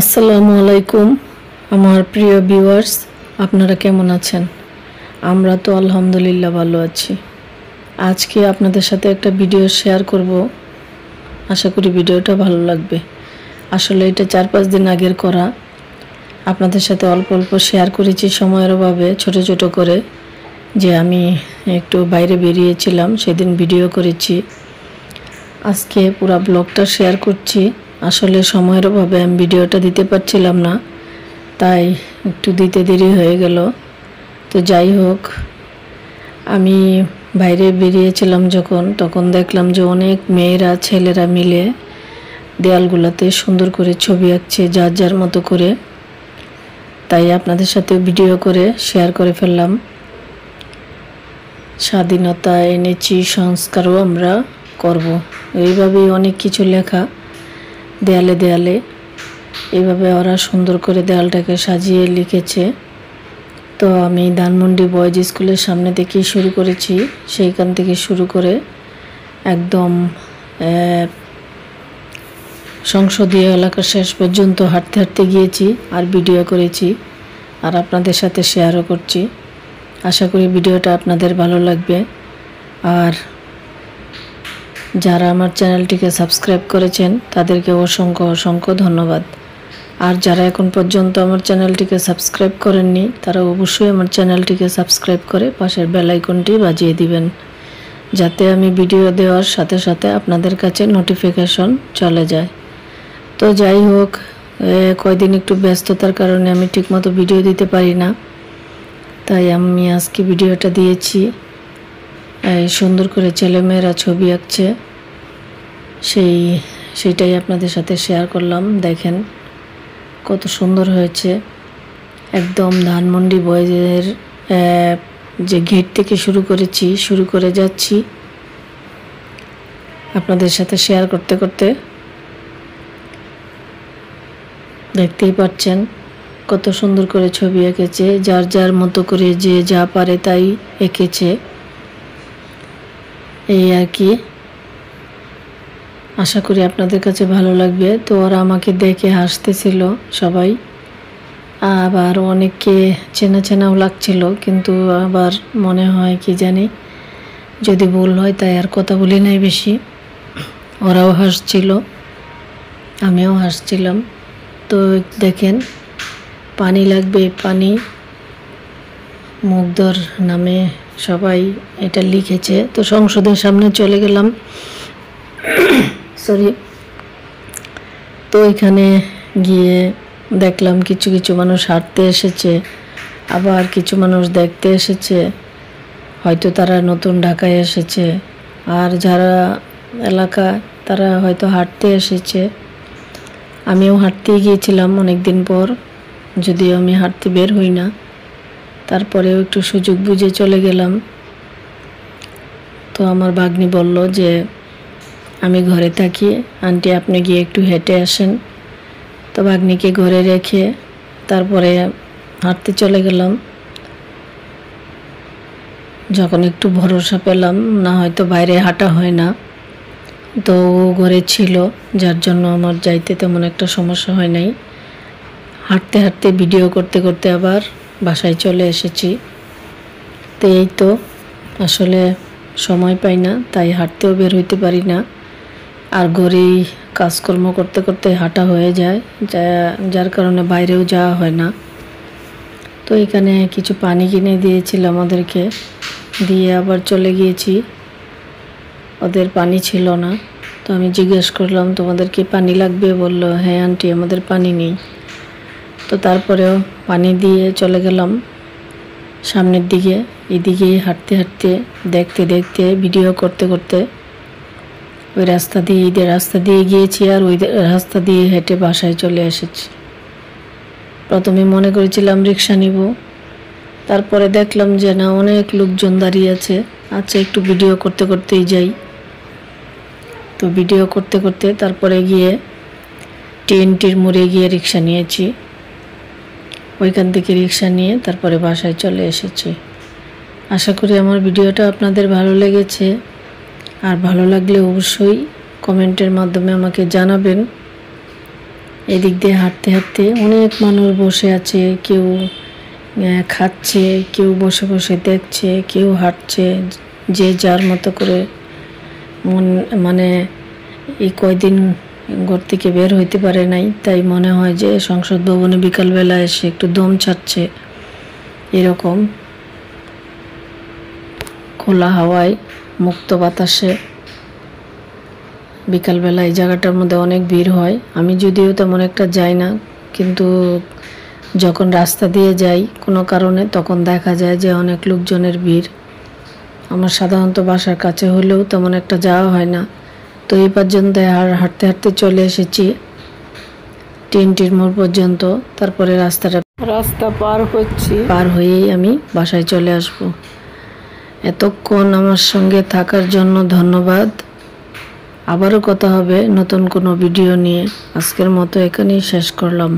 আসসালামু আলাইকুম আমার প্রিয় ভিউয়ার্স, আপনারা কেমন আছেন? আমরা তো আলহামদুলিল্লাহ ভালো আছি। আজকে আপনাদের সাথে একটা ভিডিও শেয়ার করব, আশা করি ভিডিওটা ভালো লাগবে। আসলে এটা 4-5 দিন আগের করা, আপনাদের সাথে অল্প অল্প শেয়ার করেছি সময়ের অভাবে, ছোট ছোট করে। যে আমি একটু বাইরে বেরিয়েছিলাম, সেদিন ভিডিও করেছি। আজকে পুরো ব্লগটা শেয়ার করছি। আসলে সময়ের অভাবে আমি ভিডিওটা দিতে পারছিলাম না, তাই একটু দিতে দেরি হয়ে গেল। তো যাই হোক, আমি বাইরে বেরিয়েছিলাম তখন দেখলাম যে অনেক মেয়েরা ছেলেরা মিলে দেয়ালগুলোতে সুন্দর করে ছবি আঁকছে, যার যার মতো করে। তাই আপনাদের সাথে ভিডিও করে শেয়ার করে ফেললাম। স্বাধীনতা এনেছি, সংস্কারও আমরা করব, এইভাবেই অনেক কিছু লেখা দেয়ালে দেয়ালে। এইভাবে ওরা সুন্দর করে দেয়ালটাকে সাজিয়ে লিখেছে। তো আমি ধানমন্ডি বয়েজ স্কুলের সামনে থেকে শুরু করেছি, সেইখান থেকে শুরু করে একদম সংসদীয় এলাকা শেষ পর্যন্ত হাঁটতে হাঁটতে গিয়েছি আর ভিডিও করেছি, আর আপনাদের সাথে শেয়ারও করছি। আশা করি ভিডিওটা আপনাদের ভালো লাগবে। আর যারা আমার চ্যানেলটিকে সাবস্ক্রাইব করেছেন তাদেরকে অসংখ্য অসংখ্য ধন্যবাদ। আর যারা এখন পর্যন্ত আমার চ্যানেলটিকে সাবস্ক্রাইব করেননি, তারা অবশ্যই আমার চ্যানেলটিকে সাবস্ক্রাইব করে পাশের বেল আইকনটি বাজিয়ে দিবেন, যাতে আমি ভিডিও দেওয়ার সাথে সাথে আপনাদের কাছে নোটিফিকেশন চলে যায়। তো যাই হোক, কয়দিন একটু ব্যস্ততার কারণে আমি ঠিকমতো ভিডিও দিতে পারি না, তাই আমি আজকে ভিডিওটা দিয়েছি। এই সুন্দর করে ছেলেমেয়েরা ছবি আঁকছে, সেইটাই আপনাদের সাথে শেয়ার করলাম। দেখেন কত সুন্দর হয়েছে। একদম ধানমন্ডি বয়েজের যে গেট থেকে শুরু করে যাচ্ছি আপনাদের সাথে শেয়ার করতে করতে। দেখতেই পাচ্ছেন কত সুন্দর করে ছবি এঁকেছে, যার যার মতো করে যে যা পারে তাই এঁকেছে, এই আর কি। আশা করি আপনাদের কাছে ভালো লাগবে। তো ওরা আমাকে দেখে হাসতেছিল সবাই, আবার অনেককে চেনা চেনাও লাগছিল, কিন্তু আবার মনে হয় কি জানি যদি ভুল হয়, তাই আর কথা বলি নাই বেশি। ওরাও হাসছিল, আমিও হাসছিলাম। তো দেখেন, পানি লাগবে, পানি মুগ্ধর নামে সবাই এটা লিখেছে। তো সংসদের সামনে চলে গেলাম, তো এখানে গিয়ে দেখলাম কিছু কিছু মানুষ হাঁটতে এসেছে, আবার কিছু মানুষ দেখতে এসেছে, হয়তো তারা নতুন ঢাকায় এসেছে। আর যারা এলাকা, তারা হয়তো হাঁটতে এসেছে। আমিও হাঁটতেই গিয়েছিলাম অনেক দিন পর, যদিও আমি হাঁটতে বের হই না, তারপরেও একটু সুযোগ বুঝে চলে গেলাম। তো আমার ভাগ্নি বলল যে আমি ঘরে থাকি, আন্টি আপনি গিয়ে একটু হেঁটে আসেন। তো ভাগ্নিকে ঘরে রেখে তারপরে হাঁটতে চলে গেলাম। যখন একটু ভরসা পেলাম, না হয়তো বাইরে হাঁটা হয় না, তো ঘরে ছিল, যার জন্য আমার যাইতে তেমন একটা সমস্যা হয় নাই। হাঁটতে হাঁটতে ভিডিও করতে করতে আবার বাসায় চলে এসেছি। তো এই তো, আসলে সময় পাই না, তাই হাঁটতেও বের হইতে পারি না, আর ঘরেই কাজকর্ম করতে করতে হাঁটা হয়ে যায়, যার কারণে বাইরেও যাওয়া হয় না। তো এখানে কিছু পানি কিনে দিয়েছিল আমাদেরকে, দিয়ে আবার চলে গিয়েছি। ওদের পানি ছিল না, তো আমি জিজ্ঞেস করলাম তোমাদের কি পানি লাগবে? বলল হ্যাঁ আন্টি, আমাদের পানি নেই। তো তারপরেও পানি দিয়ে চলে গেলাম সামনের দিকে। এদিকেই হাঁটতে হাঁটতে, দেখতে দেখতে, ভিডিও করতে করতে ওই রাস্তা দিয়ে গিয়েছি, আর ওই রাস্তা দিয়ে হেঁটে বাসায় চলে এসেছি। প্রথমে মনে করেছিলাম রিক্সা নিব, তারপরে দেখলাম যে না, অনেক লোকজন দাঁড়িয়ে আছে, আচ্ছা একটু ভিডিও করতে করতেই যাই। তো ভিডিও করতে করতে তারপরে গিয়ে টিএনটির মোড়ে গিয়ে রিক্সা নিয়েছি। ওইখান থেকে রিক্সা নিয়ে তারপরে বাসায় চলে এসেছি। আশা করি আমার ভিডিওটা আপনাদের ভালো লেগেছে, আর ভালো লাগলে অবশ্যই কমেন্টের মাধ্যমে আমাকে জানাবেন। এদিক দিয়ে হাঁটতে হাঁটতে অনেক মানুষ বসে আছে, কেউ খাচ্ছে, কেউ বসে বসে দেখছে, কেউ হাঁটছে, যে যার মতো করে। মানে এই কয়দিন ঘর থেকে বের হইতে পারে নাই, তাই মনে হয় যে সংসদ ভবনে বিকালবেলা এসে একটু দম ছাড়ছে। এরকম খোলা হাওয়ায়, মুক্ত বাতাসে বিকালবেলা এই জায়গাটার মধ্যে অনেক ভিড় হয়। আমি যদিও তেমন একটা যাই না, কিন্তু যখন রাস্তা দিয়ে যাই কোনো কারণে, তখন দেখা যায় যে অনেক লোকজনের ভিড়। আমার সাধারণত বাসার কাছে হলেও তেমন একটা যাওয়া হয় না। তো এই পর্যন্ত হাঁটতে হাঁটতে চলে এসেছি টিএনটির মোড় পর্যন্ত। তারপরে রাস্তা পার হয়েই আমি বাসায় চলে আসব। এতক্ষণ আমার সঙ্গে থাকার জন্য ধন্যবাদ। আবারও কথা হবে নতুন কোনো ভিডিও নিয়ে। আজকের মতো এখানেই শেষ করলাম।